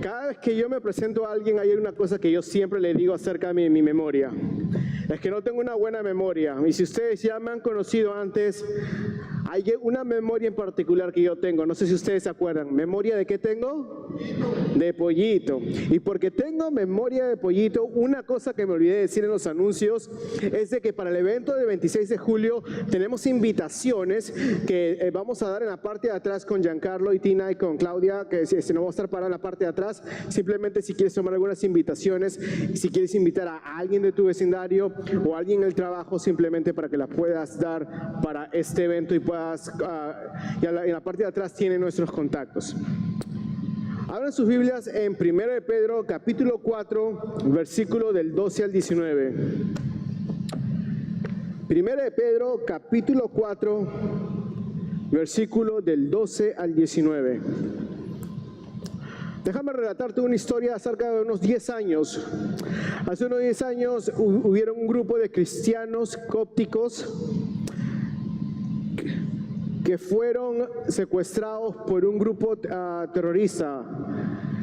Cada vez que yo me presento a alguien, hay una cosa que yo siempre le digo acerca de mi memoria. Es que no tengo una buena memoria. Y si ustedes ya me han conocido antes, hay una memoria en particular que yo tengo. No sé si ustedes se acuerdan. ¿Memoria de qué tengo? De pollito. Y porque tengo memoria de pollito, una cosa que me olvidé de decir en los anuncios es de que para el evento del 26 de julio tenemos invitaciones que vamos a dar en la parte de atrás con Giancarlo y Tina y con Claudia, que se nos va a estar parado en la parte de atrás. Simplemente si quieres tomar algunas invitaciones, si quieres invitar a alguien de tu vecindario o a alguien en el trabajo, simplemente para que la puedas dar para este evento y puedas, y en la parte de atrás tienen nuestros contactos. Abran sus Biblias en 1 de Pedro, capítulo 4, versículo del 12 al 19. 1 de Pedro, capítulo 4, versículo del 12 al 19. Déjame relatarte una historia acerca de unos 10 años. Hace unos 10 años hubieron un grupo de cristianos cópticos que fueron secuestrados por un grupo terrorista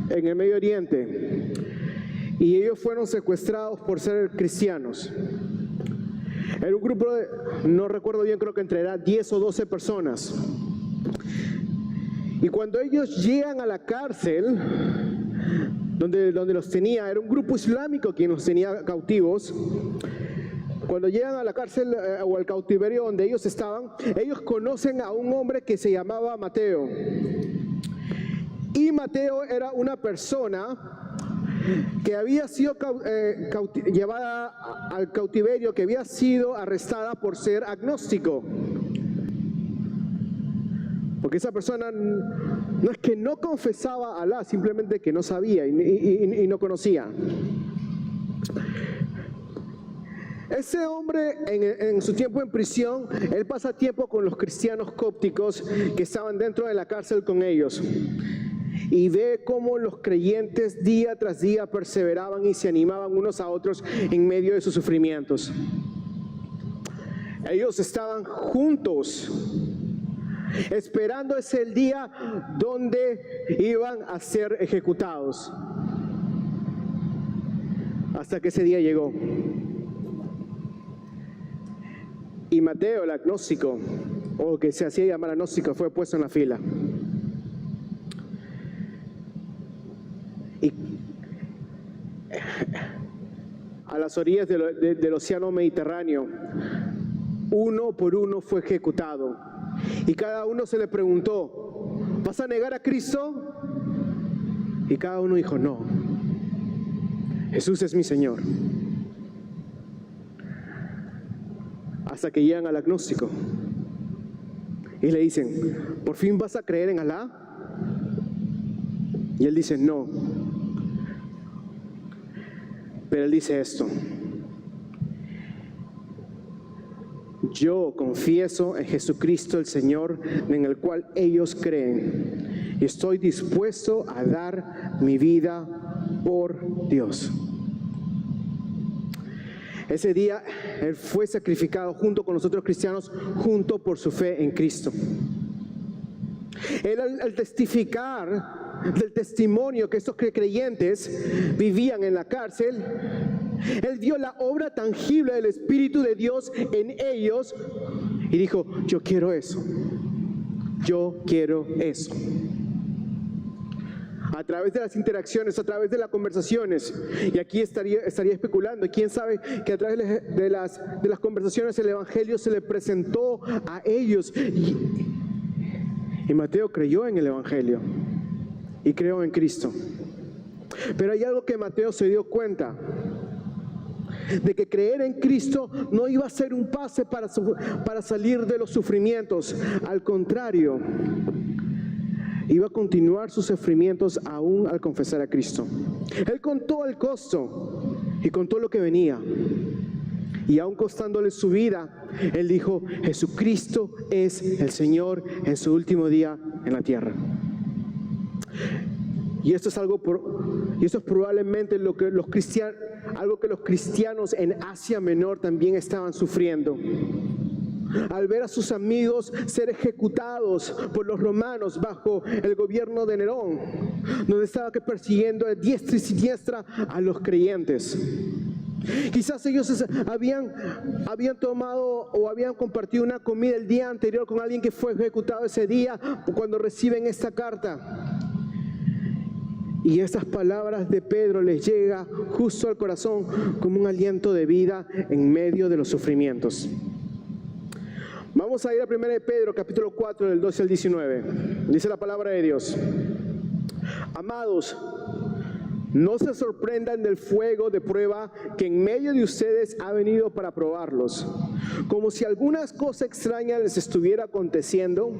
en el Medio Oriente. Y ellos fueron secuestrados por ser cristianos. Era un grupo de, no recuerdo bien, creo que entre 10 o 12 personas. Y cuando ellos llegan a la cárcel, donde los tenía, era un grupo islámico quien los tenía cautivos. Cuando llegan a la cárcel o al cautiverio donde ellos estaban, ellos conocen a un hombre que se llamaba Mateo. Y Mateo era una persona que había sido llevada al cautiverio, que había sido arrestada por ser agnóstico. Porque esa persona no es que no confesaba a Alá, simplemente que no sabía y no conocía. Ese hombre en su tiempo en prisión, él pasa tiempo con los cristianos cópticos que estaban dentro de la cárcel con ellos. Y ve cómo los creyentes día tras día perseveraban y se animaban unos a otros en medio de sus sufrimientos. Ellos estaban juntos, esperando ese día donde iban a ser ejecutados. Hasta que ese día llegó. Y Mateo, el agnóstico, o que se hacía llamar agnóstico, fue puesto en la fila. Y a las orillas del océano Mediterráneo, uno por uno fue ejecutado. Y cada uno se le preguntó, ¿vas a negar a Cristo? Y cada uno dijo, no, Jesús es mi Señor. Hasta que llegan al agnóstico y le dicen, ¿por fin vas a creer en Alá? Y él dice, no. Pero él dice esto: yo confieso en Jesucristo el Señor, en el cual ellos creen, y estoy dispuesto a dar mi vida por Dios. Ese día él fue sacrificado junto con los otros cristianos, junto por su fe en Cristo. Él, al testificar del testimonio que estos creyentes vivían en la cárcel, él vio la obra tangible del Espíritu de Dios en ellos y dijo, yo quiero eso, yo quiero eso. A través de las interacciones, a través de las conversaciones, y aquí estaría especulando, quién sabe que a través de las conversaciones el Evangelio se le presentó a ellos, y Mateo creyó en el Evangelio y creyó en Cristo. Pero hay algo que Mateo se dio cuenta, de que creer en Cristo no iba a ser un pase para salir de los sufrimientos. Al contrario, iba a continuar sus sufrimientos aún al confesar a Cristo. Él contó el costo y contó lo que venía. Y aún costándole su vida, él dijo, Jesucristo es el Señor en su último día en la tierra. Y esto es probablemente algo que los cristianos en Asia Menor también estaban sufriendo. al ver a sus amigos ser ejecutados por los romanos bajo el gobierno de Nerón, donde estaba persiguiendo a diestra y siniestra a los creyentes. Quizás ellos habían tomado o habían compartido una comida el día anterior con alguien que fue ejecutado ese día cuando reciben esta carta. Y estas palabras de Pedro les llega justo al corazón como un aliento de vida en medio de los sufrimientos. Vamos a ir a 1 Pedro capítulo 4 del 12 al 19. Dice la palabra de Dios: amados, no se sorprendan del fuego de prueba que en medio de ustedes ha venido para probarlos, como si alguna cosa extraña les estuviera aconteciendo.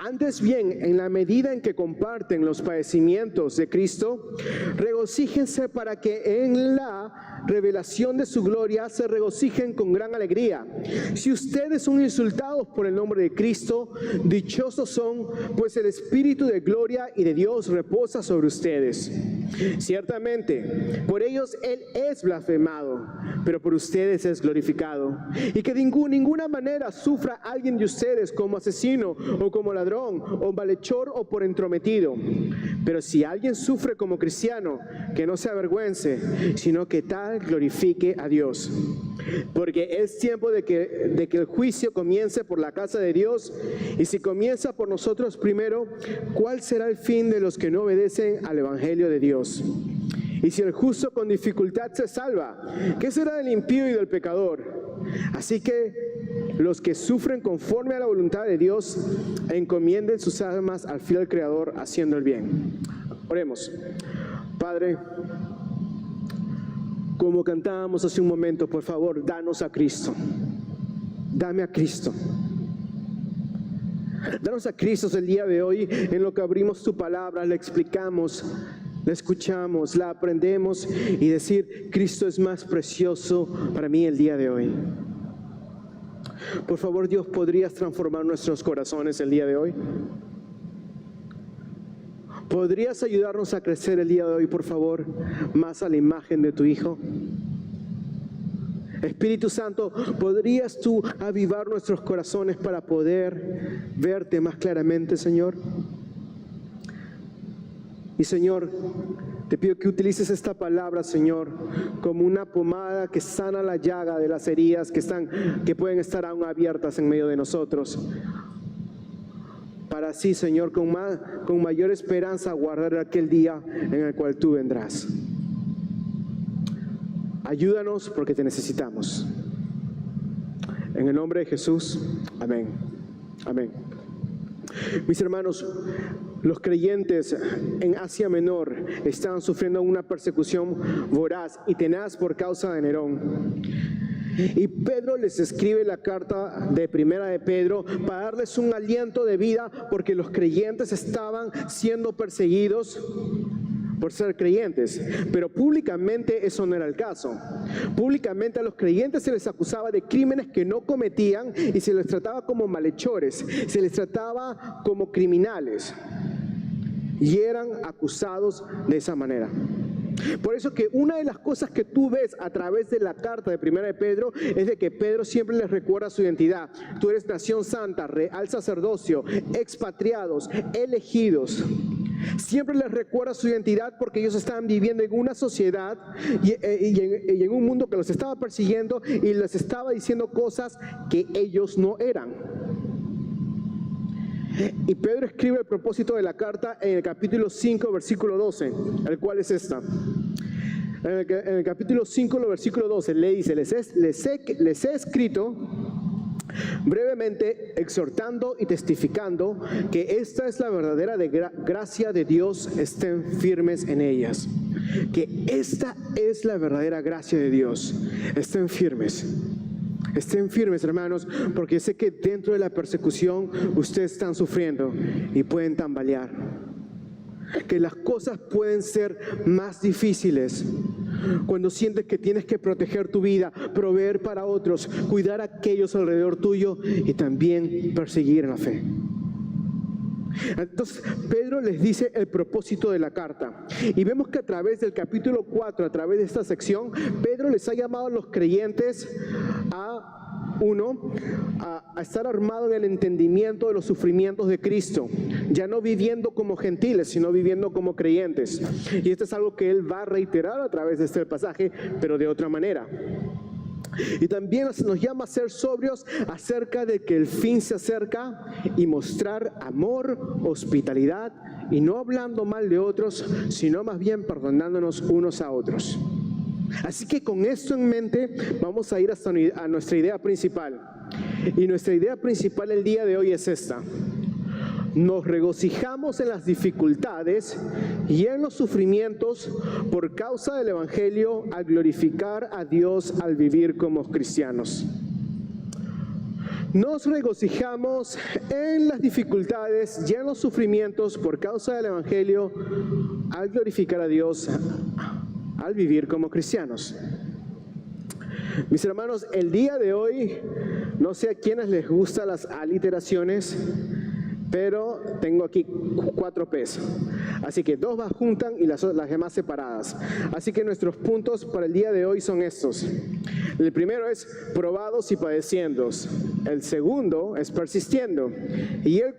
Antes bien, en la medida en que comparten los padecimientos de Cristo, regocíjense para que en la revelación de su gloria se regocijen con gran alegría. Si ustedes son insultados por el nombre de Cristo, dichosos son, pues el Espíritu de gloria y de Dios reposa sobre ustedes. Ciertamente, por ellos Él es blasfemado, pero por ustedes es glorificado. Y que de ninguna manera sufra alguien de ustedes como asesino o como ladrón o malhechor o por entrometido. Pero si alguien sufre como cristiano, que no se avergüence, sino que tal glorifique a Dios. Porque es tiempo de que el juicio comience por la casa de Dios, y si comienza por nosotros primero, ¿cuál será el fin de los que no obedecen al Evangelio de Dios? Y si el justo con dificultad se salva, ¿qué será del impío y del pecador? Así que los que sufren conforme a la voluntad de Dios, encomienden sus almas al fiel Creador, haciendo el bien. Oremos. Padre, como cantábamos hace un momento, por favor, danos a Cristo. Dame a Cristo. Danos a Cristo el día de hoy, en lo que abrimos tu palabra, le explicamos, la escuchamos, la aprendemos, y decir: Cristo es más precioso para mí el día de hoy. Por favor, Dios, ¿podrías transformar nuestros corazones el día de hoy? ¿Podrías ayudarnos a crecer el día de hoy, por favor, más a la imagen de tu Hijo? Espíritu Santo, ¿podrías tú avivar nuestros corazones para poder verte más claramente, Señor? Y Señor, te pido que utilices esta palabra, Señor, como una pomada que sana la llaga de las heridas que pueden estar aún abiertas en medio de nosotros. Para así, Señor, con mayor esperanza guardar aquel día en el cual tú vendrás. Ayúdanos porque te necesitamos. En el nombre de Jesús, amén. Amén. Mis hermanos, los creyentes en Asia Menor estaban sufriendo una persecución voraz y tenaz por causa de Nerón. Y Pedro les escribe la carta de Primera de Pedro para darles un aliento de vida, porque los creyentes estaban siendo perseguidos por ser creyentes, pero públicamente eso no era el caso. Públicamente a los creyentes se les acusaba de crímenes que no cometían y se les trataba como malhechores, se les trataba como criminales, y eran acusados de esa manera. Por eso que una de las cosas que tú ves a través de la carta de Primera de Pedro es de que Pedro siempre les recuerda su identidad. Tú eres nación santa, real sacerdocio, expatriados, elegidos. Siempre les recuerda su identidad, porque ellos estaban viviendo en una sociedad y en un mundo que los estaba persiguiendo y les estaba diciendo cosas que ellos no eran. Y Pedro escribe el propósito de la carta en el capítulo 5, versículo 12, el cual es esta. En el capítulo 5, versículo 12, le dice: les he escrito brevemente, exhortando y testificando que esta es la verdadera gracia de Dios, estén firmes en ellas. Que esta es la verdadera gracia de Dios, estén firmes. Estén firmes, hermanos, porque sé que dentro de la persecución ustedes están sufriendo y pueden tambalear. Que las cosas pueden ser más difíciles cuando sientes que tienes que proteger tu vida, proveer para otros, cuidar a aquellos alrededor tuyo y también perseguir en la fe. Entonces Pedro les dice el propósito de la carta, y vemos que a través del capítulo 4, a través de esta sección, Pedro les ha llamado a los creyentes a uno, a estar armado en el entendimiento de los sufrimientos de Cristo, ya no viviendo como gentiles, sino viviendo como creyentes. Y esto es algo que él va a reiterar a través de este pasaje, pero de otra manera. Y también nos llama a ser sobrios acerca de que el fin se acerca y mostrar amor, hospitalidad, y no hablando mal de otros, sino más bien perdonándonos unos a otros. Así que con esto en mente vamos a ir a nuestra idea principal. Y nuestra idea principal el día de hoy es esta: nos regocijamos en las dificultades y en los sufrimientos por causa del Evangelio, al glorificar a Dios al vivir como cristianos. Nos regocijamos en las dificultades y en los sufrimientos por causa del Evangelio, al glorificar a Dios al vivir como cristianos. Mis hermanos, el día de hoy, no sé a quiénes les gustan las aliteraciones, pero tengo aquí 4 P's. Así que 2 van juntas y las demás separadas. Así que nuestros puntos para el día de hoy son estos. El primero es probados y padeciendo. El segundo es persistiendo. Y el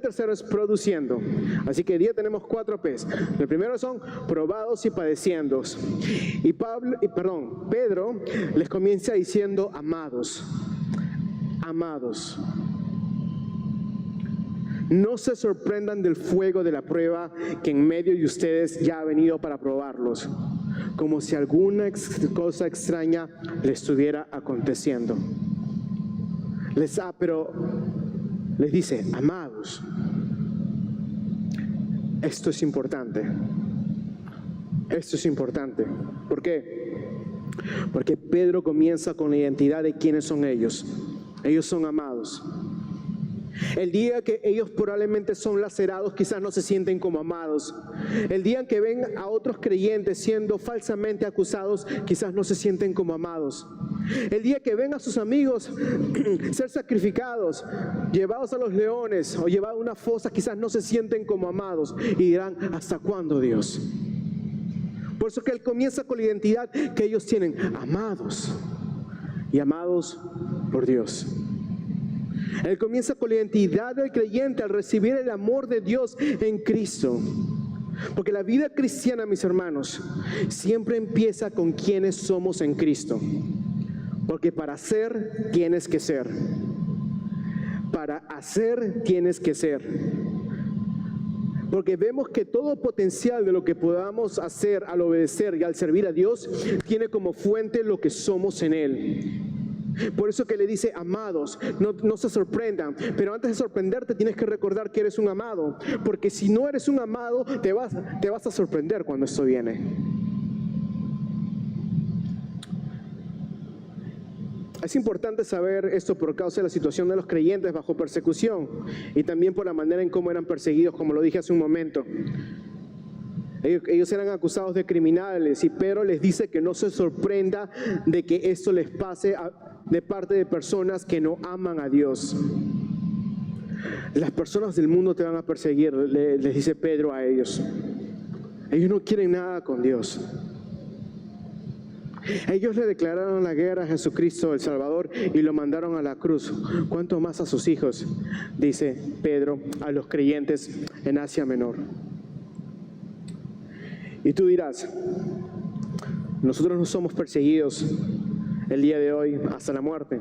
tercero es produciendo. Así que hoy día tenemos 4 P's. El primero son probados y padeciendo. Y Pedro les comienza diciendo amados. Amados. No se sorprendan del fuego de la prueba que en medio de ustedes ya ha venido para probarlos, como si alguna cosa extraña les estuviera aconteciendo. Pero les dice, amados, esto es importante. Esto es importante. ¿Por qué? Porque Pedro comienza con la identidad de quiénes son ellos. Ellos son amados. El día que ellos probablemente son lacerados, quizás no se sienten como amados. El día en que ven a otros creyentes siendo falsamente acusados, quizás no se sienten como amados. El día que ven a sus amigos ser sacrificados, llevados a los leones o llevados a una fosa, quizás no se sienten como amados y dirán, ¿hasta cuándo, Dios? Por eso que él comienza con la identidad que ellos tienen, amados y amados por Dios. Él comienza con la identidad del creyente al recibir el amor de Dios en Cristo. Porque la vida cristiana, mis hermanos, siempre empieza con quienes somos en Cristo. Porque para ser, tienes que ser. Para hacer, tienes que ser. Porque vemos que todo potencial de lo que podamos hacer al obedecer y al servir a Dios tiene como fuente lo que somos en Él. Por eso que le dice, amados, no se sorprendan. Pero antes de sorprenderte tienes que recordar que eres un amado. Porque si no eres un amado, te vas a sorprender cuando esto viene. Es importante saber esto por causa de la situación de los creyentes bajo persecución. Y también por la manera en cómo eran perseguidos, como lo dije hace un momento. Ellos eran acusados de criminales y Pedro les dice que no se sorprenda de que esto les pase de parte de personas que no aman a Dios. Las personas del mundo te van a perseguir, les dice Pedro a ellos. Ellos no quieren nada con Dios. Ellos le declararon la guerra a Jesucristo el Salvador y lo mandaron a la cruz. ¿Cuánto más a sus hijos? Dice Pedro a los creyentes en Asia Menor. Y tú dirás, nosotros no somos perseguidos el día de hoy hasta la muerte.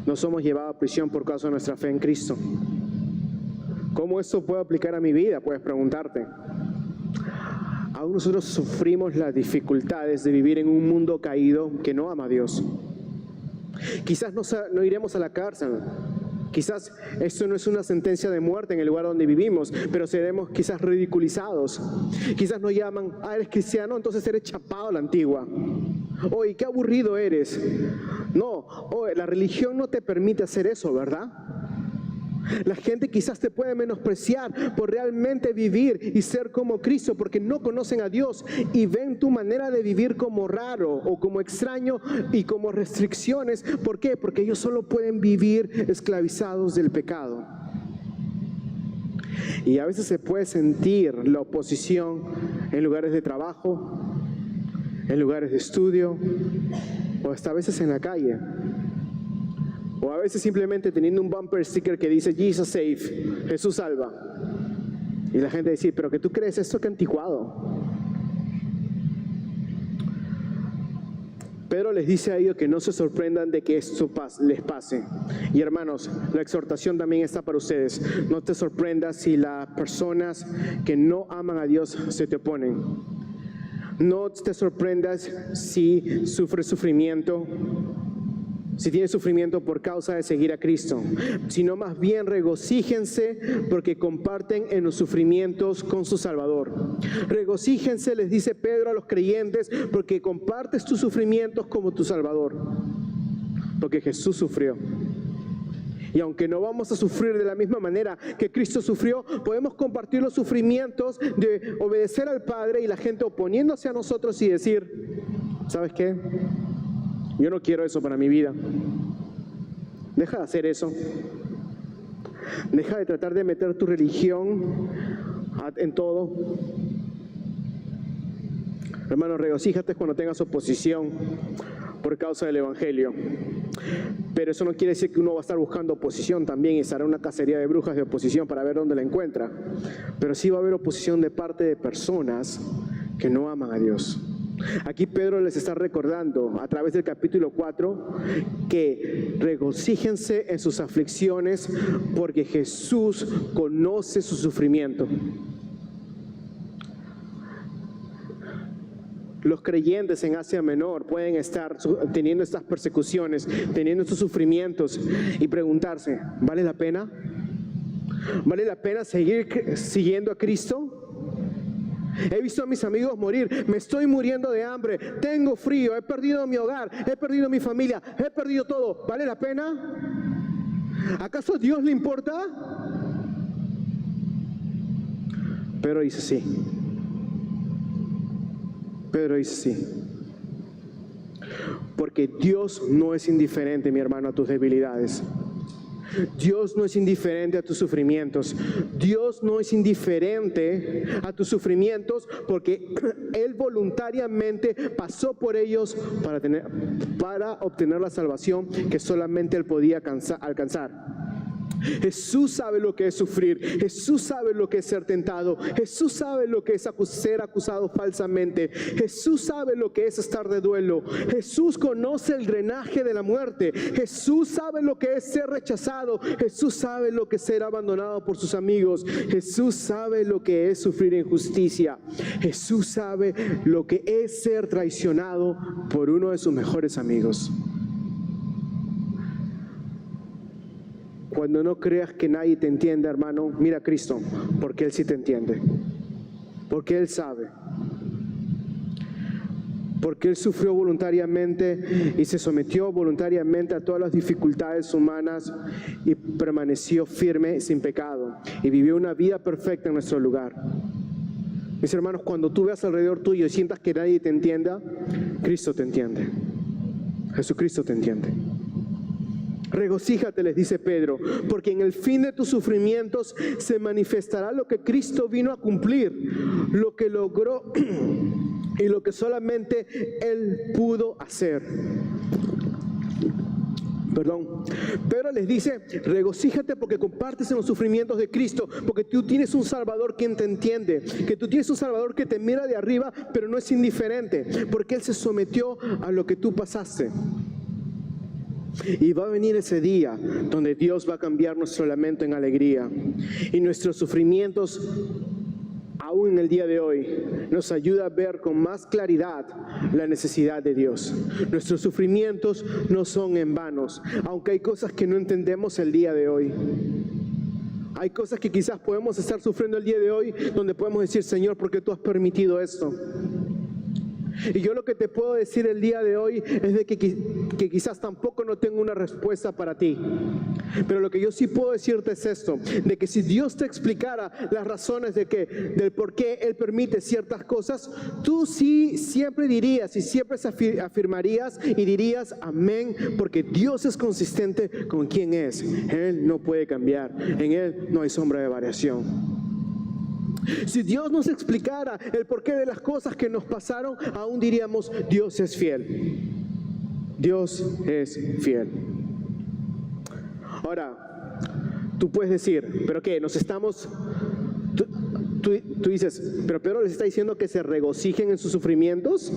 No somos llevados a prisión por causa de nuestra fe en Cristo. ¿Cómo esto puede aplicar a mi vida? Puedes preguntarte. Aún nosotros sufrimos las dificultades de vivir en un mundo caído que no ama a Dios. Quizás no iremos a la cárcel. Quizás esto no es una sentencia de muerte en el lugar donde vivimos, pero seremos quizás ridiculizados. Quizás nos llaman, eres cristiano, entonces eres chapado a la antigua. Oye, qué aburrido eres. No, la religión no te permite hacer eso, ¿verdad? La gente quizás te puede menospreciar por realmente vivir y ser como Cristo, porque no conocen a Dios y ven tu manera de vivir como raro o como extraño y como restricciones. ¿Por qué? Porque ellos solo pueden vivir esclavizados del pecado. Y a veces se puede sentir la oposición en lugares de trabajo, en lugares de estudio, o hasta a veces en la calle, o a veces simplemente teniendo un bumper sticker que dice Jesus save, Jesús salva, y la gente dice, pero ¿qué tú crees? Esto que anticuado. Pedro les dice a ellos que no se sorprendan de que esto les pase. Y hermanos, la exhortación también está para ustedes. No te sorprendas si las personas que no aman a Dios se te oponen. No te sorprendas si sufres sufrimiento, si tienes sufrimiento por causa de seguir a Cristo, sino más bien regocíjense porque comparten en los sufrimientos con su Salvador. Regocíjense, les dice Pedro a los creyentes, porque compartes tus sufrimientos como tu Salvador, porque Jesús sufrió. Y aunque no vamos a sufrir de la misma manera que Cristo sufrió, podemos compartir los sufrimientos de obedecer al Padre y la gente oponiéndose a nosotros y decir, ¿sabes qué? Yo no quiero eso para mi vida. Deja de hacer eso. Deja de tratar de meter tu religión en todo. Hermano, regocíjate cuando tengas oposición por causa del Evangelio. Pero eso no quiere decir que uno va a estar buscando oposición también y estará en una cacería de brujas de oposición para ver dónde la encuentra. Pero sí va a haber oposición de parte de personas que no aman a Dios. Aquí Pedro les está recordando a través del capítulo 4 que regocíjense en sus aflicciones porque Jesús conoce su sufrimiento. Los creyentes en Asia Menor pueden estar teniendo estas persecuciones, teniendo estos sufrimientos y preguntarse, ¿vale la pena? ¿Vale la pena seguir siguiendo a Cristo? He visto a mis amigos morir, me estoy muriendo de hambre, tengo frío, he perdido mi hogar, he perdido mi familia, he perdido todo. ¿Vale la pena? ¿Acaso a Dios le importa? Pedro dice sí. Pedro dice sí. Porque Dios no es indiferente, mi hermano, a tus debilidades. Dios no es indiferente a tus sufrimientos. Dios no es indiferente a tus sufrimientos porque Él voluntariamente pasó por ellos para obtener la salvación que solamente Él podía alcanzar. Jesús sabe lo que es sufrir, Jesús sabe lo que es ser tentado, Jesús sabe lo que es ser acusado falsamente, Jesús sabe lo que es estar de duelo, Jesús conoce el drenaje de la muerte, Jesús sabe lo que es ser rechazado, Jesús sabe lo que es ser abandonado por sus amigos, Jesús sabe lo que es sufrir injusticia, Jesús sabe lo que es ser traicionado por uno de sus mejores amigos. Cuando no creas que nadie te entiende, hermano, mira a Cristo, porque Él sí te entiende, porque Él sabe, porque Él sufrió voluntariamente y se sometió voluntariamente a todas las dificultades humanas y permaneció firme sin pecado y vivió una vida perfecta en nuestro lugar. Mis hermanos, cuando tú veas alrededor tuyo y sientas que nadie te entienda, Cristo te entiende, Jesucristo te entiende. Regocíjate, les dice Pedro, porque en el fin de tus sufrimientos se manifestará lo que Cristo vino a cumplir, lo que logró y lo que solamente Él pudo hacer. Pedro les dice, regocíjate porque compartes en los sufrimientos de Cristo, porque tú tienes un Salvador quien te entiende, que tú tienes un Salvador que te mira de arriba, pero no es indiferente, porque Él se sometió a lo que tú pasaste. Y va a venir ese día donde Dios va a cambiar nuestro lamento en alegría y nuestros sufrimientos, aún en el día de hoy, nos ayuda a ver con más claridad la necesidad de Dios. Nuestros sufrimientos no son en vanos, aunque hay cosas que no entendemos el día de hoy. Hay cosas que quizás podemos estar sufriendo el día de hoy donde podemos decir, Señor, ¿por qué tú has permitido esto? Y yo lo que te puedo decir el día de hoy es de que quizás tampoco no tengo una respuesta para ti. Pero lo que yo sí puedo decirte es esto, de que si Dios te explicara las razones del por qué Él permite ciertas cosas, tú sí siempre dirías y siempre afirmarías y dirías amén, porque Dios es consistente con quien es. Él no puede cambiar, en Él no hay sombra de variación. Si Dios nos explicara el porqué de las cosas que nos pasaron, aún diríamos, Dios es fiel. Dios es fiel. Ahora, tú puedes decir, ¿pero qué? Nos estamos... Tú dices, pero Pedro les está diciendo que se regocijen en sus sufrimientos.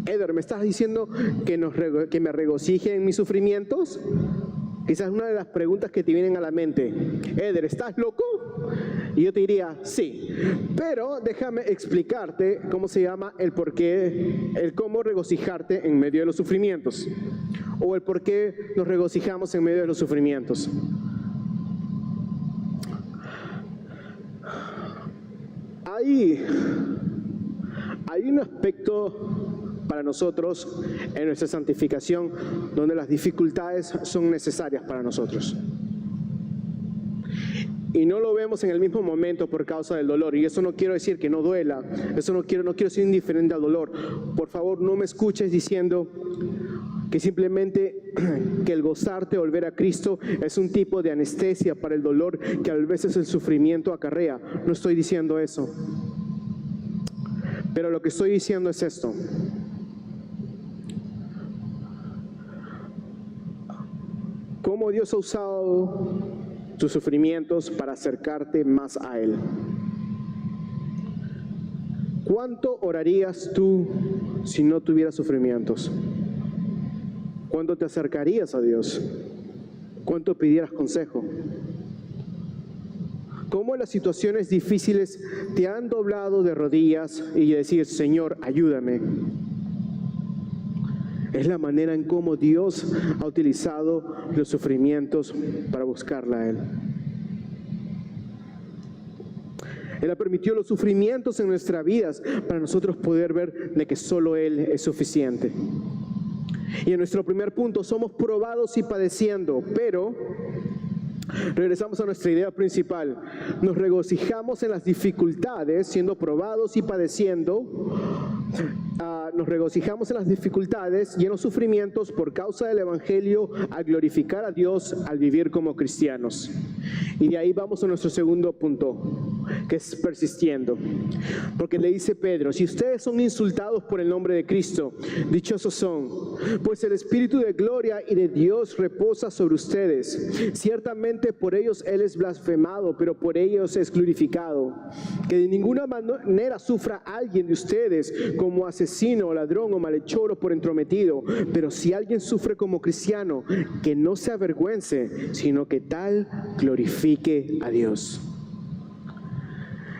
Eder, ¿me estás diciendo que me regocije en mis sufrimientos? Esa es una de las preguntas que te vienen a la mente. Eder, ¿estás loco? Y yo te diría, sí. Pero déjame explicarte cómo se llama el por qué, el cómo regocijarte en medio de los sufrimientos. O el por qué nos regocijamos en medio de los sufrimientos. Hay un aspecto para nosotros en nuestra santificación donde las dificultades son necesarias para nosotros. Y no lo vemos en el mismo momento por causa del dolor. Y eso no quiero decir que no duela. Eso no quiero ser indiferente al dolor. Por favor, no me escuches diciendo que simplemente que el gozarte o volver a Cristo es un tipo de anestesia para el dolor que a veces el sufrimiento acarrea. No estoy diciendo eso. Pero lo que estoy diciendo es esto. Cómo Dios ha usado tus sufrimientos para acercarte más a Él. ¿Cuánto orarías tú si no tuvieras sufrimientos? ¿Cuánto te acercarías a Dios? ¿Cuánto pidieras consejo? ¿Cómo las situaciones difíciles te han doblado de rodillas y decir, Señor, ayúdame? Es la manera en cómo Dios ha utilizado los sufrimientos para buscarla a Él. Él ha permitido los sufrimientos en nuestras vidas para nosotros poder ver de que solo Él es suficiente. Y en nuestro primer punto, somos probados y padeciendo, pero regresamos a nuestra idea principal. Nos regocijamos en las dificultades, siendo probados y padeciendo. Nos regocijamos en las dificultades y en los sufrimientos por causa del Evangelio, a glorificar a Dios al vivir como cristianos. Y de ahí vamos a nuestro segundo punto, que es persistiendo. Porque le dice Pedro, si ustedes son insultados por el nombre de Cristo, dichosos son, pues el Espíritu de gloria y de Dios reposa sobre ustedes. Ciertamente por ellos Él es blasfemado, pero por ellos es glorificado. Que de ninguna manera sufra alguien de ustedes como asesino, o ladrón, o malhechor, o por entrometido. Pero si alguien sufre como cristiano, que no se avergüence, sino que tal glorifique a Dios.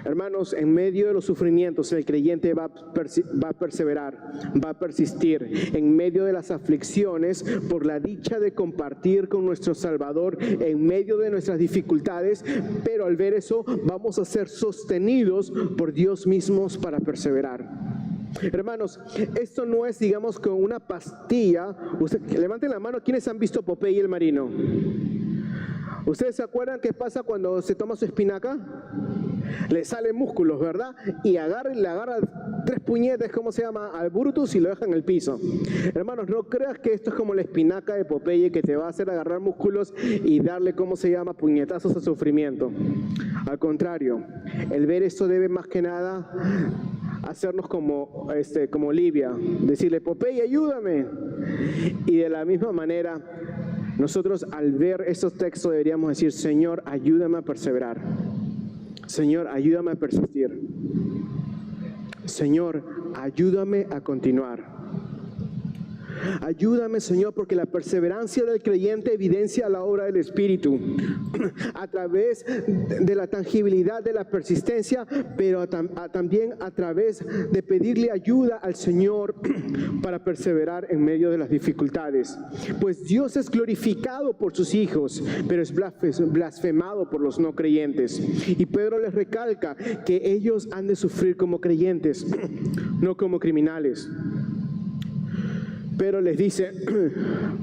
Hermanos, en medio de los sufrimientos el creyente va a perseverar, va a persistir en medio de las aflicciones por la dicha de compartir con nuestro Salvador en medio de nuestras dificultades, pero al ver eso vamos a ser sostenidos por Dios mismos para perseverar. Hermanos, esto no es, digamos, con una pastilla. Levanten la mano, ¿quiénes han visto Popeye el Marino? ¿Ustedes se acuerdan qué pasa cuando se toma su espinaca? Le salen músculos, ¿verdad? Y le agarra 3 puñetes, ¿cómo se llama? Al Brutus y lo deja en el piso. Hermanos, no creas que esto es como la espinaca de Popeye que te va a hacer agarrar músculos y darle, ¿cómo se llama? Puñetazos a sufrimiento. Al contrario, el ver esto debe más que nada hacernos como Olivia, decirle, Popeye, ayúdame. Y de la misma manera, nosotros al ver estos textos deberíamos decir, Señor, ayúdame a perseverar. Señor, ayúdame a persistir. Señor, ayúdame a continuar. Ayúdame, Señor, porque la perseverancia del creyente evidencia la obra del Espíritu a través de la tangibilidad de la persistencia, pero también a través de pedirle ayuda al Señor para perseverar en medio de las dificultades. Pues Dios es glorificado por sus hijos, pero es blasfemado por los no creyentes. Y Pedro les recalca que ellos han de sufrir como creyentes, no como criminales. Pero les dice,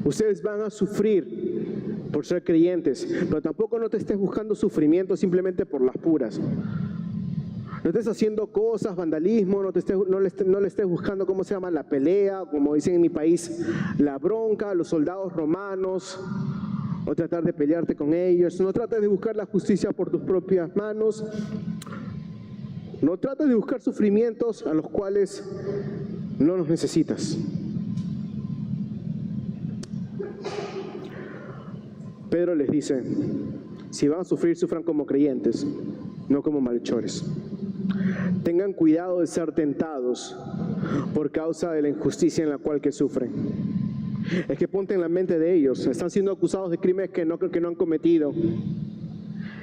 ustedes van a sufrir por ser creyentes, pero tampoco no te estés buscando sufrimiento simplemente por las puras. No estés haciendo cosas, vandalismo, no le estés buscando, ¿cómo se llama? La pelea, como dicen en mi país, la bronca, los soldados romanos, o tratar de pelearte con ellos. No trates de buscar la justicia por tus propias manos. No trates de buscar sufrimientos a los cuales no los necesitas. Pedro les dice, si van a sufrir, sufran como creyentes, no como malhechores. Tengan cuidado de ser tentados por causa de la injusticia en la cual que sufren. Es que ponte en la mente de ellos, están siendo acusados de crímenes que no han cometido.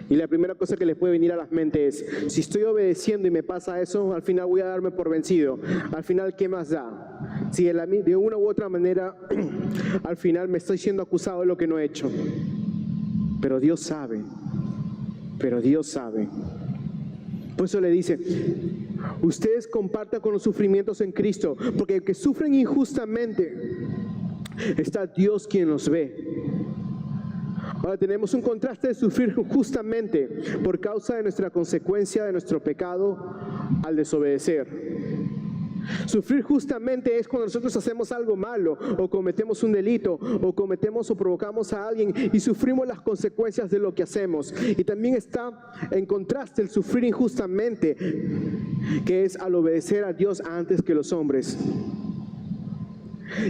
Y la primera cosa que les puede venir a la mente es, si estoy obedeciendo y me pasa eso, al final voy a darme por vencido. Al final, ¿qué más da? Si de una u otra manera, al final me estoy siendo acusado de lo que no he hecho. Pero Dios sabe. Pero Dios sabe. Por eso le dice, ustedes compartan con los sufrimientos en Cristo, porque el que sufren injustamente, está Dios quien los ve. Ahora tenemos un contraste de sufrir justamente por causa de nuestra consecuencia de nuestro pecado al desobedecer. Sufrir justamente es cuando nosotros hacemos algo malo o cometemos un delito o cometemos o provocamos a alguien y sufrimos las consecuencias de lo que hacemos. Y también está en contraste el sufrir injustamente, que es al obedecer a Dios antes que los hombres.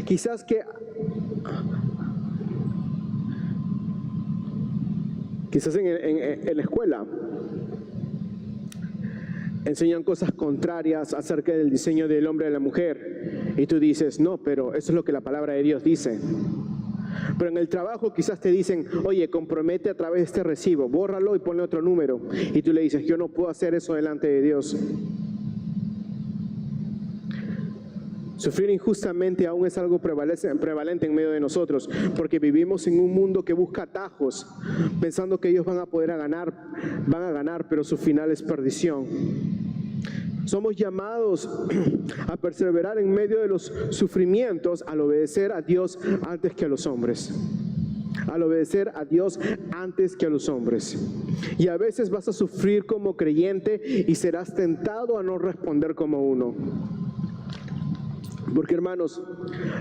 Quizás en la escuela enseñan cosas contrarias acerca del diseño del hombre y de la mujer. Y tú dices, no, pero eso es lo que la palabra de Dios dice. Pero en el trabajo quizás te dicen, oye, compromete a través de este recibo, bórralo y ponle otro número. Y tú le dices, yo no puedo hacer eso delante de Dios. Sufrir injustamente aún es algo prevalente en medio de nosotros, porque vivimos en un mundo que busca atajos, pensando que ellos van a ganar, pero su final es perdición. Somos llamados a perseverar en medio de los sufrimientos al obedecer a Dios antes que a los hombres. Al obedecer a Dios antes que a los hombres. Y a veces vas a sufrir como creyente y serás tentado a no responder como uno. Porque, hermanos,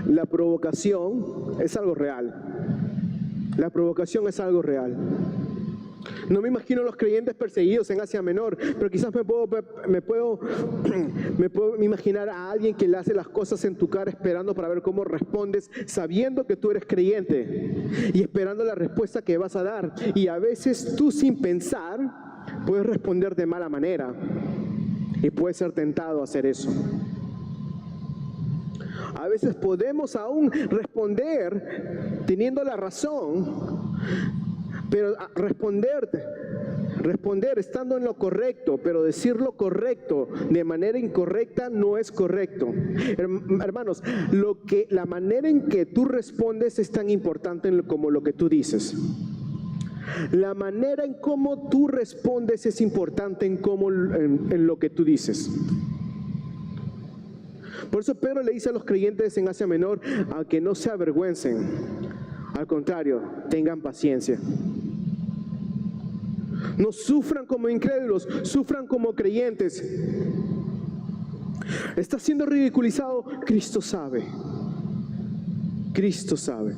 la provocación es algo real. La provocación es algo real. No me imagino los creyentes perseguidos en Asia Menor, pero quizás me puedo imaginar a alguien que le hace las cosas en tu cara esperando para ver cómo respondes, sabiendo que tú eres creyente y esperando la respuesta que vas a dar. Y a veces tú, sin pensar, puedes responder de mala manera y puedes ser tentado a hacer eso. A veces podemos aún responder teniendo la razón, pero responder estando en lo correcto, pero decir lo correcto de manera incorrecta no es correcto. Hermanos, la manera en que tú respondes es tan importante como lo que tú dices. La manera en cómo tú respondes es importante en lo que tú dices. Por eso Pedro le dice a los creyentes en Asia Menor a que no se avergüencen. Al contrario, tengan paciencia. No sufran como incrédulos, sufran como creyentes. Está siendo ridiculizado, Cristo sabe. Cristo sabe.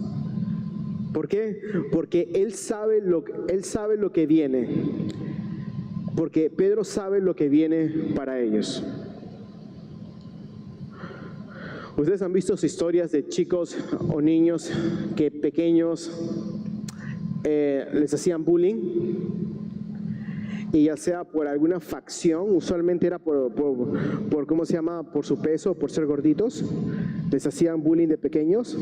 ¿Por qué? Porque Él sabe lo que viene. Porque Pedro sabe lo que viene para ellos. Ustedes han visto historias de chicos o niños que pequeños les hacían bullying, y ya sea por alguna facción, usualmente era por ¿cómo se llama? Por su peso, por ser gorditos, les hacían bullying de pequeños.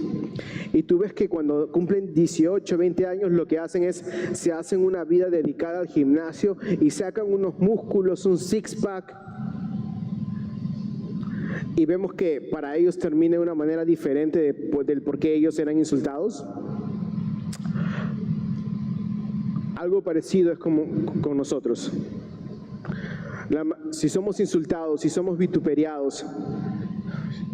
Y tú ves que cuando cumplen 18, 20 años, lo que hacen es, se hacen una vida dedicada al gimnasio y sacan unos músculos, un six-pack. Y vemos que para ellos termina de una manera diferente del por qué ellos eran insultados. Algo parecido es como con nosotros. Si somos insultados, si somos vituperiados,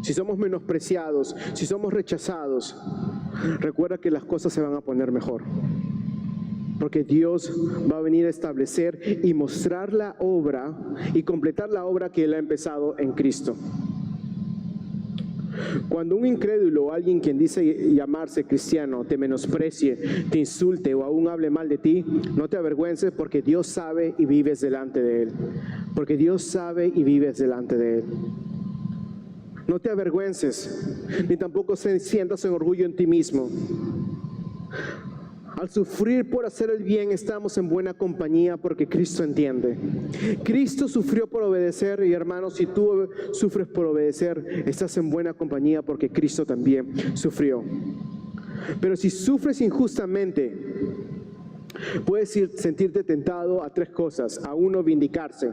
si somos menospreciados, si somos rechazados, recuerda que las cosas se van a poner mejor. Porque Dios va a venir a establecer y mostrar la obra y completar la obra que Él ha empezado en Cristo. Cuando un incrédulo o alguien quien dice llamarse cristiano te menosprecie, te insulte o aún hable mal de ti, no te avergüences, porque Dios sabe y vives delante de Él. Porque Dios sabe y vives delante de Él. No te avergüences, ni tampoco sientas en orgullo en ti mismo. Al sufrir por hacer el bien, estamos en buena compañía porque Cristo entiende. Cristo sufrió por obedecer, y hermanos, si tú sufres por obedecer, estás en buena compañía porque Cristo también sufrió. Pero si sufres injustamente, puedes sentirte tentado a tres cosas: a uno, vindicarse,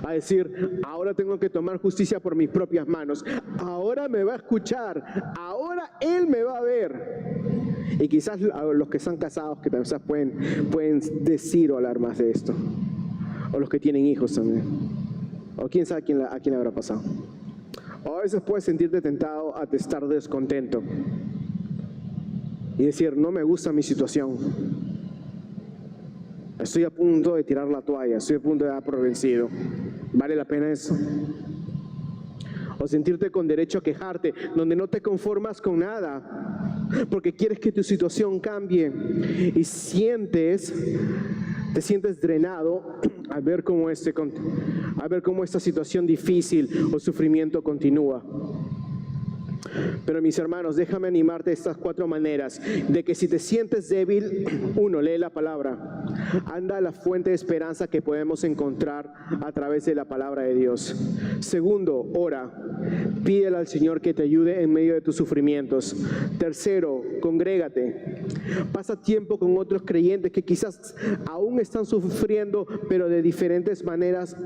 a decir, ahora tengo que tomar justicia por mis propias manos, ahora me va a escuchar, ahora Él me va a ver. Y quizás a los que están casados, que quizás pueden decir o hablar más de esto, o los que tienen hijos también, o quién sabe a quién le habrá pasado. O a veces puedes sentirte tentado a estar descontento y decir, no me gusta mi situación, estoy a punto de tirar la toalla, estoy a punto de dar por vencido. ¿Vale la pena eso? O sentirte con derecho a quejarte, donde no te conformas con nada, porque quieres que tu situación cambie y te sientes drenado al ver cómo esta situación difícil o sufrimiento continúa. Pero mis hermanos, déjame animarte de estas 4 maneras, de que si te sientes débil, 1, lee la palabra, anda a la fuente de esperanza que podemos encontrar a través de la palabra de Dios. 2, ora, pídele al Señor que te ayude en medio de tus sufrimientos. 3, congrégate, pasa tiempo con otros creyentes que quizás aún están sufriendo, pero de diferentes maneras,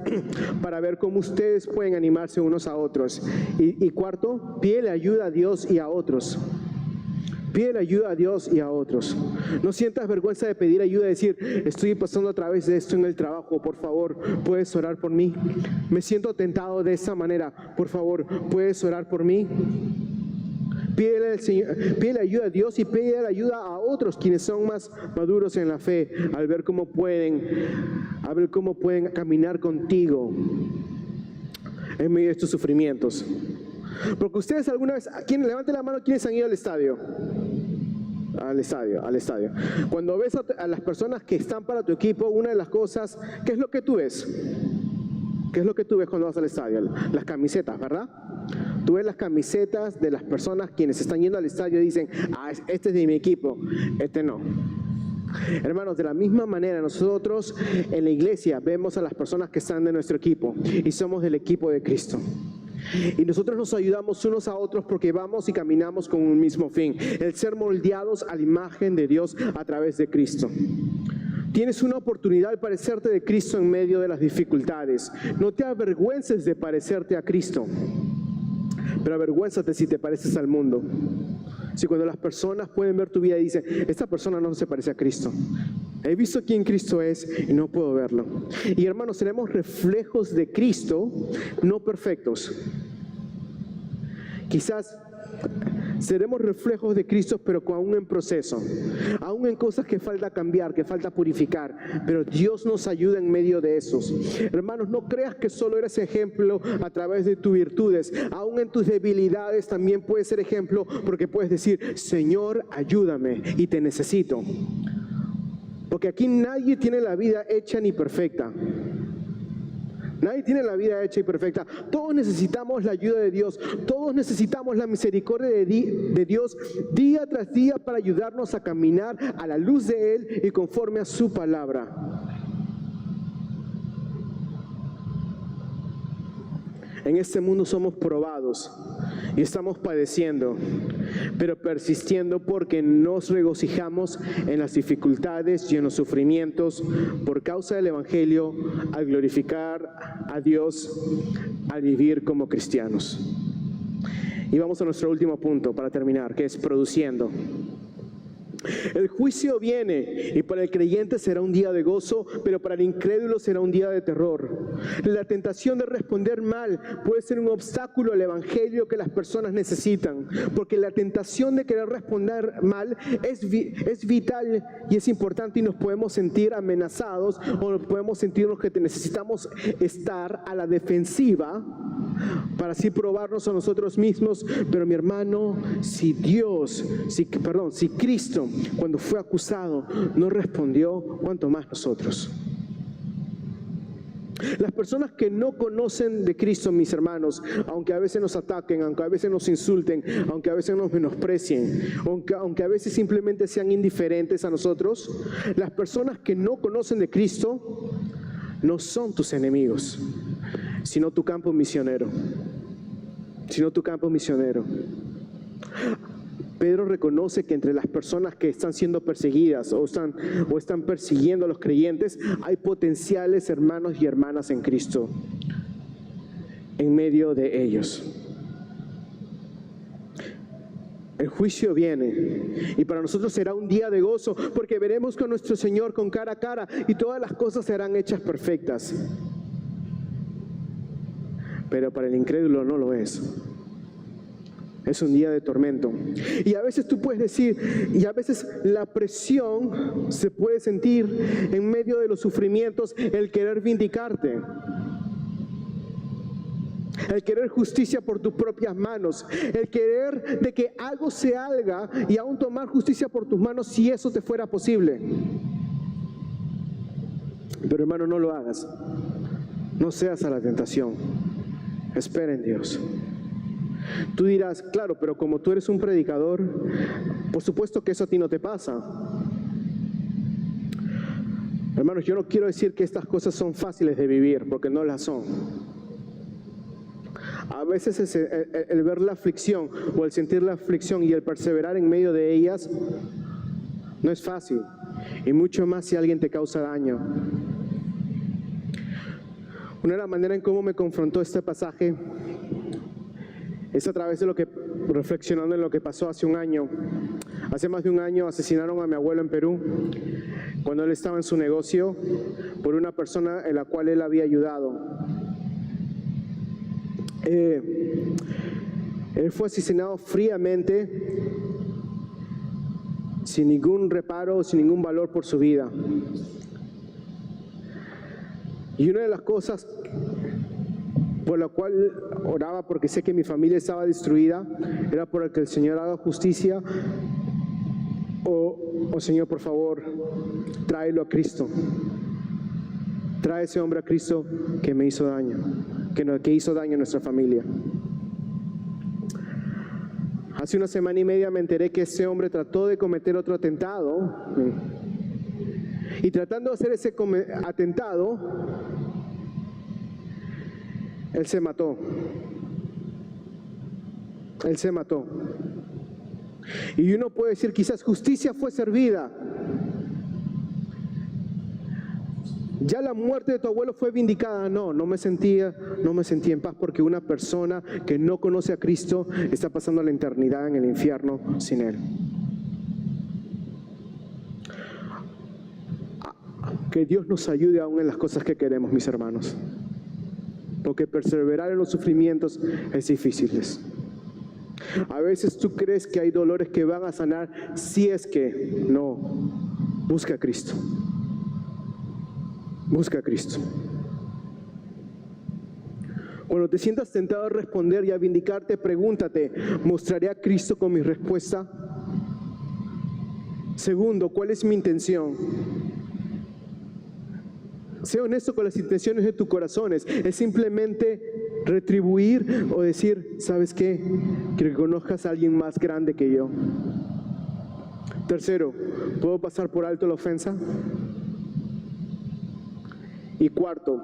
para ver cómo ustedes pueden animarse unos a otros. Y 4, pídele ayuda a Dios y a otros. Pídele ayuda a Dios y a otros. No sientas vergüenza de pedir ayuda, de decir, estoy pasando a través de esto en el trabajo, por favor, ¿puedes orar por mí? Me siento tentado de esa manera, por favor, ¿puedes orar por mí? Pídele ayuda a Dios y pídele ayuda a otros quienes son más maduros en la fe, al ver cómo pueden caminar contigo en medio de estos sufrimientos. Porque ustedes alguna vez, levante la mano, ¿quiénes han ido al estadio? Al estadio. Cuando ves a las personas que están para tu equipo, una de las cosas, ¿qué es lo que tú ves? ¿Qué es lo que tú ves cuando vas al estadio? Las camisetas, ¿verdad? Tú ves las camisetas de las personas quienes están yendo al estadio y dicen, este es de mi equipo, este no. Hermanos, de la misma manera nosotros en la iglesia vemos a las personas que están de nuestro equipo y somos del equipo de Cristo. Y nosotros nos ayudamos unos a otros porque vamos y caminamos con un mismo fin, el ser moldeados a la imagen de Dios a través de Cristo. Tienes una oportunidad de parecerte de Cristo en medio de las dificultades. No te avergüences de parecerte a Cristo, pero avergüénzate si te pareces al mundo. Si cuando las personas pueden ver tu vida y dicen, esta persona no se parece a Cristo. He visto quién Cristo es y no puedo verlo. Y hermanos, seremos reflejos de Cristo, no perfectos. Quizás seremos reflejos de Cristo, pero aún en proceso, aún en cosas que falta cambiar, que falta purificar, pero Dios nos ayuda en medio de esos. Hermanos, no creas que solo eres ejemplo a través de tus virtudes, aún en tus debilidades también puedes ser ejemplo, porque puedes decir, Señor, ayúdame y te necesito. Porque aquí nadie tiene la vida hecha ni perfecta. Nadie tiene la vida hecha y perfecta. Todos necesitamos la ayuda de Dios. Todos necesitamos la misericordia de Dios día tras día para ayudarnos a caminar a la luz de Él y conforme a su palabra. En este mundo somos probados y estamos padeciendo, pero persistiendo porque nos regocijamos en las dificultades y en los sufrimientos por causa del Evangelio, al glorificar a Dios, al vivir como cristianos. Y vamos a nuestro último punto para terminar, que es produciendo. El juicio viene y para el creyente será un día de gozo, pero para el incrédulo será un día de terror. La tentación de responder mal puede ser un obstáculo al evangelio que las personas necesitan, porque la tentación de querer responder mal es vital y es importante, y nos podemos sentir amenazados o nos podemos sentirnos que necesitamos estar a la defensiva para así probarnos a nosotros mismos. Pero mi hermano, si Cristo cuando fue acusado no respondió, ¿cuánto más nosotros? Las personas que no conocen de Cristo, mis hermanos, aunque a veces nos ataquen, aunque a veces nos insulten, aunque a veces nos menosprecien, aunque a veces simplemente sean indiferentes a nosotros, las personas que no conocen de Cristo no son tus enemigos, sino tu campo misionero. Pedro reconoce que entre las personas que están siendo perseguidas o están persiguiendo a los creyentes, hay potenciales hermanos y hermanas en Cristo en medio de ellos. El juicio viene y para nosotros será un día de gozo, porque veremos con nuestro Señor con cara a cara y todas las cosas serán hechas perfectas. Pero para el incrédulo no lo es. Es un día de tormento. Y a veces tú puedes decir, y a veces la presión se puede sentir en medio de los sufrimientos, el querer vindicarte, el querer justicia por tus propias manos, el querer de que algo se haga y aún tomar justicia por tus manos si eso te fuera posible. Pero hermano, no lo hagas. No seas a la tentación. Espera en Dios. Tú dirás, claro, pero como tú eres un predicador, por supuesto que eso a ti no te pasa. Hermanos, yo no quiero decir que estas cosas son fáciles de vivir, porque no las son. A veces el ver la aflicción o el sentir la aflicción y el perseverar en medio de ellas no es fácil, y mucho más si alguien te causa daño. Una de las maneras en cómo me confrontó este pasaje es a través de reflexionando en lo que pasó hace un año. Hace más de un año asesinaron a mi abuelo en Perú, cuando él estaba en su negocio, por una persona en la cual él había ayudado. Él fue asesinado fríamente, sin ningún reparo, sin ningún valor por su vida. Y una de las cosas por la cual oraba, porque sé que mi familia estaba destruida, era por que el Señor haga justicia, o Señor, por favor, tráelo a Cristo. Trae ese hombre a Cristo que me hizo daño, que hizo daño a nuestra familia. Hace una semana y media me enteré que ese hombre trató de cometer otro atentado, y tratando de hacer ese atentado, él se mató. Él se mató. Y uno puede decir, quizás justicia fue servida. Ya la muerte de tu abuelo fue vindicada. No me sentía en paz, porque una persona que no conoce a Cristo está pasando la eternidad en el infierno sin Él. Que Dios nos ayude aún en las cosas que queremos, mis hermanos, porque perseverar en los sufrimientos es difícil. A veces tú crees que hay dolores que van a sanar, si es que no. Busca a Cristo. Busca a Cristo. Cuando te sientas tentado a responder y a vindicarte, pregúntate, ¿mostraré a Cristo con mi respuesta? Segundo, ¿cuál es mi intención? Sé honesto con las intenciones de tus corazones. ¿Es simplemente retribuir o decir, ¿sabes qué? Que conozcas a alguien más grande que yo? Tercero, ¿puedo pasar por alto la ofensa? Y cuarto,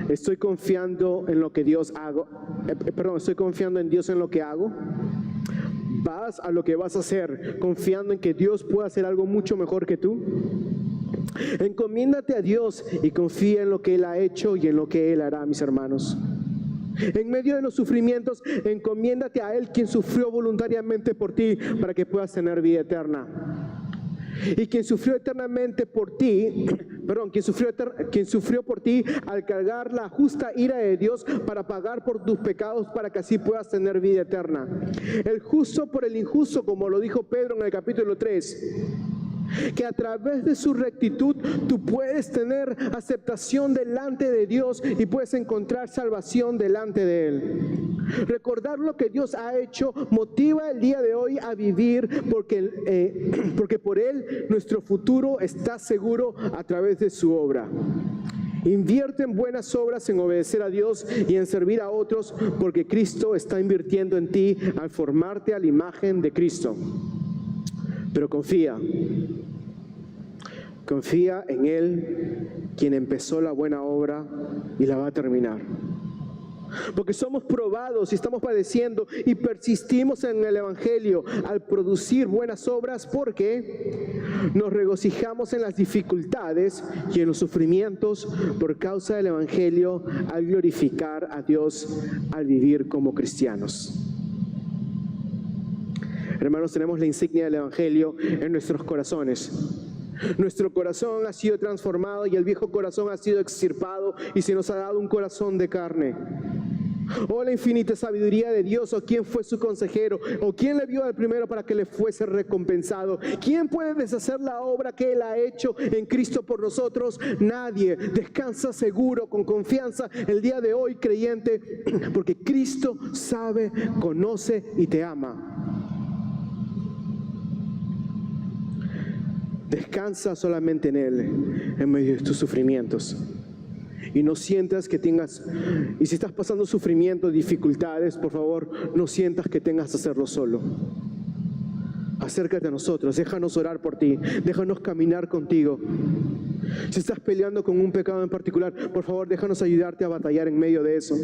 ¿estoy confiando en lo que Dios hago? ¿Estoy confiando en Dios en lo que hago? ¿Vas a lo que vas a hacer confiando en que Dios puede hacer algo mucho mejor que tú? Encomiéndate a Dios y confía en lo que Él ha hecho y en lo que Él hará, mis hermanos. En medio de los sufrimientos, encomiéndate a Él, quien sufrió voluntariamente por ti para que puedas tener vida eterna. Y quien sufrió eternamente por ti, quien sufrió por ti al cargar la justa ira de Dios para pagar por tus pecados, para que así puedas tener vida eterna. El justo por el injusto, como lo dijo Pedro en el capítulo 3. Que a través de su rectitud tú puedes tener aceptación delante de Dios y puedes encontrar salvación delante de Él. Recordar lo que Dios ha hecho motiva el día de hoy a vivir, porque por Él nuestro futuro está seguro a través de su obra. Invierte en buenas obras, en obedecer a Dios y en servir a otros, porque Cristo está invirtiendo en ti al formarte a la imagen de Cristo. Pero confía en Él, quien empezó la buena obra y la va a terminar. Porque somos probados y estamos padeciendo y persistimos en el Evangelio al producir buenas obras, porque nos regocijamos en las dificultades y en los sufrimientos por causa del Evangelio, al glorificar a Dios al vivir como cristianos. Hermanos, tenemos la insignia del Evangelio en nuestros corazones. Nuestro corazón ha sido transformado y el viejo corazón ha sido extirpado y se nos ha dado un corazón de carne. Oh, la infinita sabiduría de Dios, o quién fue su consejero, o quién le vio al primero para que le fuese recompensado. ¿Quién puede deshacer la obra que Él ha hecho en Cristo por nosotros? Nadie. Descansa seguro, con confianza el día de hoy, creyente, porque Cristo sabe, conoce y te ama. Descansa solamente en Él, en medio de tus sufrimientos. Y no sientas que tengas, y si estás pasando sufrimiento, dificultades, por favor, no sientas que tengas que hacerlo solo. Acércate a nosotros, déjanos orar por ti, déjanos caminar contigo. Si estás peleando con un pecado en particular, por favor, déjanos ayudarte a batallar en medio de eso.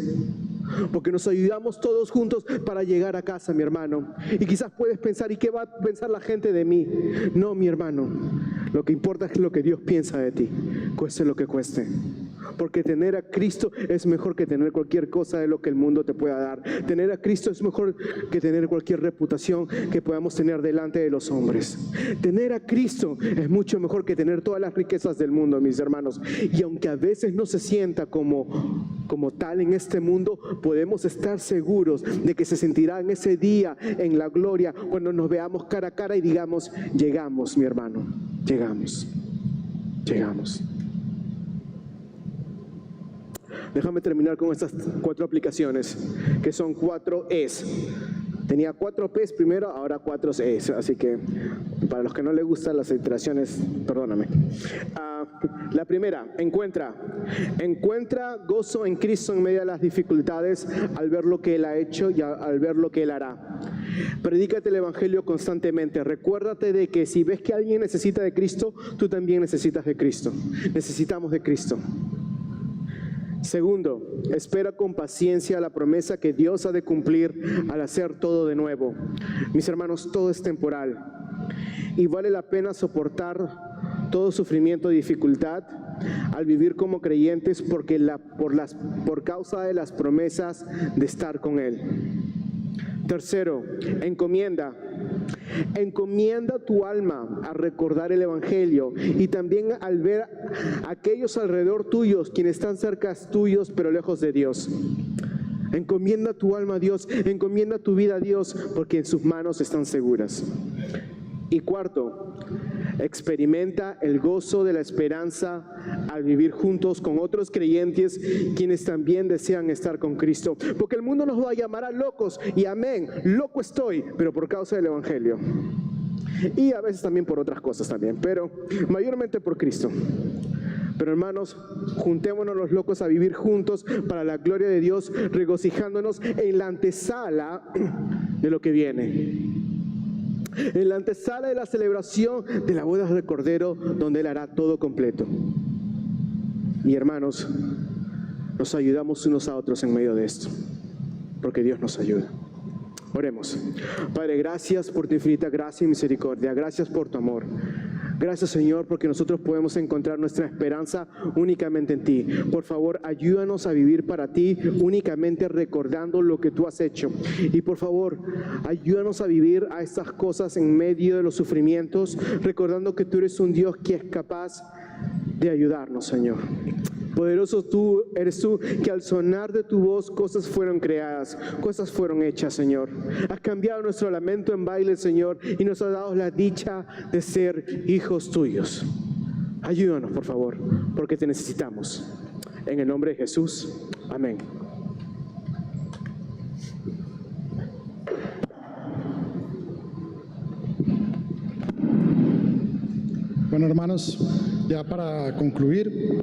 Porque nos ayudamos todos juntos para llegar a casa, mi hermano. Y quizás puedes pensar, ¿y qué va a pensar la gente de mí? No, mi hermano, lo que importa es lo que Dios piensa de ti, cueste lo que cueste. Porque tener a Cristo es mejor que tener cualquier cosa de lo que el mundo te pueda dar. Tener a Cristo es mejor que tener cualquier reputación que podamos tener delante de los hombres. Tener a Cristo es mucho mejor que tener todas las riquezas del mundo, mis hermanos. Y aunque a veces no se sienta como tal en este mundo, podemos estar seguros de que se sentirá en ese día, en la gloria, cuando nos veamos cara a cara y digamos, llegamos, mi hermano, llegamos. Déjame terminar con estas 4 aplicaciones, que son 4 E's. Tenía 4 P's primero, ahora 4 E's. Así que, para los que no les gustan las iteraciones, perdóname. La primera, encuentra gozo en Cristo en medio de las dificultades, al ver lo que Él ha hecho y al ver lo que Él hará. Predícate el Evangelio constantemente. Recuérdate de que si ves que alguien necesita de Cristo, tú también necesitas de Cristo. Necesitamos de Cristo. Segundo, espera con paciencia la promesa que Dios ha de cumplir al hacer todo de nuevo. Mis hermanos, todo es temporal y vale la pena soportar todo sufrimiento y dificultad al vivir como creyentes por causa de las promesas de estar con Él. Tercero, encomienda tu alma a recordar el Evangelio y también al ver a aquellos alrededor tuyos, quienes están cerca tuyos pero lejos de Dios. Encomienda tu alma a Dios, encomienda tu vida a Dios, porque en sus manos están seguras. Y cuarto, experimenta el gozo de la esperanza al vivir juntos con otros creyentes quienes también desean estar con Cristo. Porque el mundo nos va a llamar a locos, y amén, loco estoy, pero por causa del Evangelio. Y a veces también por otras cosas también, pero mayormente por Cristo. Pero hermanos, juntémonos los locos a vivir juntos para la gloria de Dios, regocijándonos en la antesala de lo que viene. En la antesala de la celebración de la boda del Cordero, donde Él hará todo completo. Y hermanos, nos ayudamos unos a otros en medio de esto, porque Dios nos ayuda. Oremos. Padre, gracias por tu infinita gracia y misericordia. Gracias por tu amor. Gracias, Señor, porque nosotros podemos encontrar nuestra esperanza únicamente en ti. Por favor, ayúdanos a vivir para ti, únicamente recordando lo que tú has hecho. Y por favor, ayúdanos a vivir a estas cosas en medio de los sufrimientos, recordando que tú eres un Dios que es capaz de ayudarnos, Señor. Poderoso eres tú, que al sonar de tu voz cosas fueron creadas, cosas fueron hechas, Señor. Has cambiado nuestro lamento en baile, Señor, y nos has dado la dicha de ser hijos tuyos. Ayúdanos, por favor, porque te necesitamos. En el nombre de Jesús, amén. Bueno, hermanos, ya para concluir,